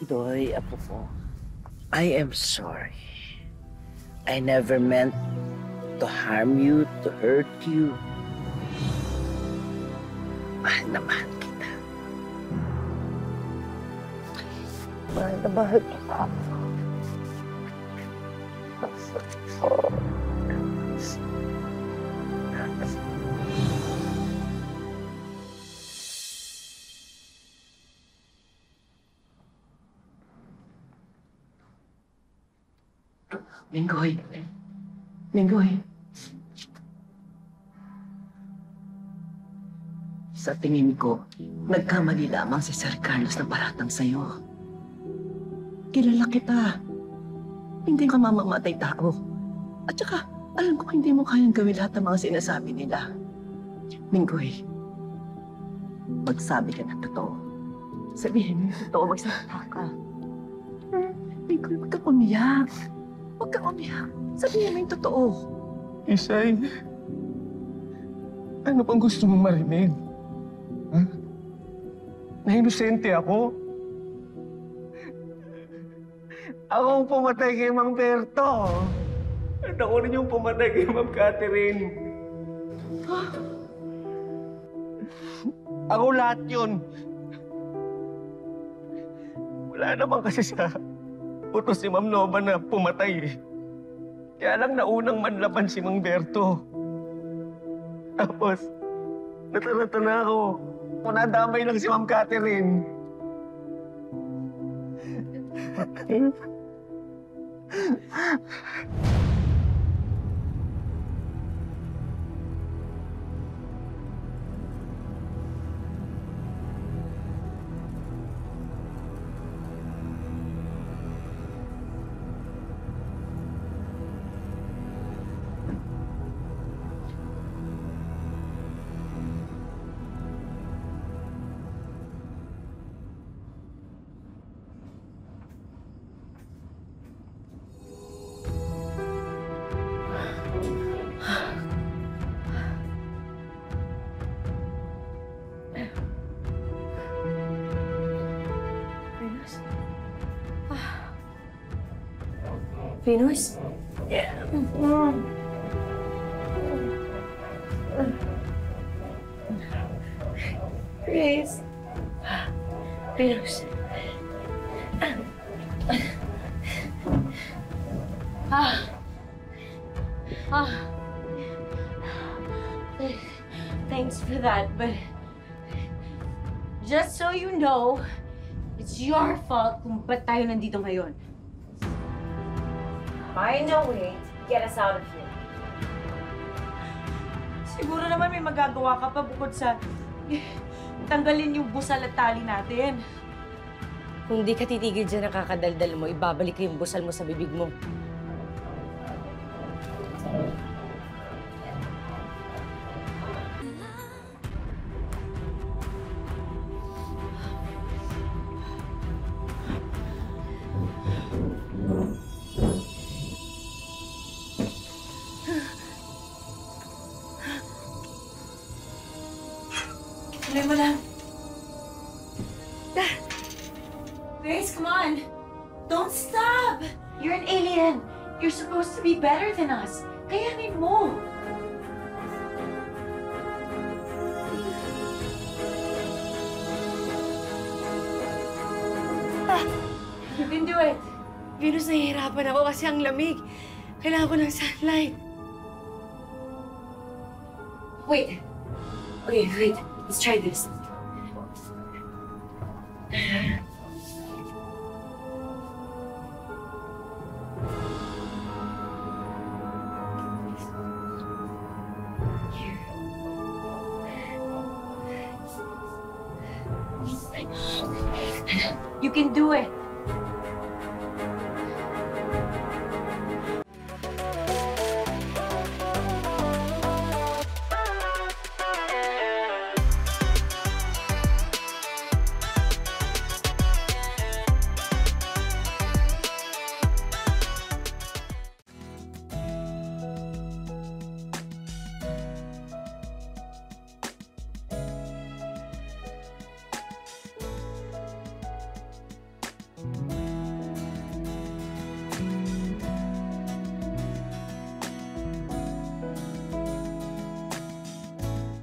Doy, apo ko, I am sorry. I never meant to harm you, to hurt you. Mahal na mahal kita. Mahal na mahal kita. Minggoy. Minggoy. Sa tingin ko, nagkamali lamang si Sir Carlos na paratang sa'yo. Kilala kita. Hindi ka mamamatay tao. At saka, alam ko hindi mo kayang gawin lahat ng mga sinasabi nila. Minggoy, magsabi ka ng totoo. Sabihin mo yung totoo, magsalita ka. Minggoy, huwag kang umiyak. Huwag kang umiyak. Sabihin mo yung totoo. Isay, ano pang gusto mong marinig? Ha? Na inosente ako? Ako ang pumatay kay Mang Berto. At ako rin yung pumatay kay Ma'am Catherine. Ako lahat yun. Wala naman kasi sa utos si Ma'am Nova na pumatay eh. Kaya lang naunang manlaban si Mang Berto. Tapos, nataranta na ako. Nadamay lang si Ma'am Catherine. Venus? Yeah. Grace. Venus. Thanks for that, but just so you know, it's your fault kung ba't tayo nandito ngayon. Find a way to get us out of here. Siguro naman may magagawa ka pa bukod sa tanggalin yung busal at tali natin. Kung di ka titigil dyan nakakadaldal mo, ibabalik ko yung busal mo sa bibig mo. Tuloy mo lang. Grace, come on! Don't stop! You're an alien. You're supposed to be better than us. Kayanin mo! You can do it! Venus, nahihirapan ako kasi ang lamig. Kailangan ko ng sunlight. Wait. Okay, wait. Let's try this. You can do it.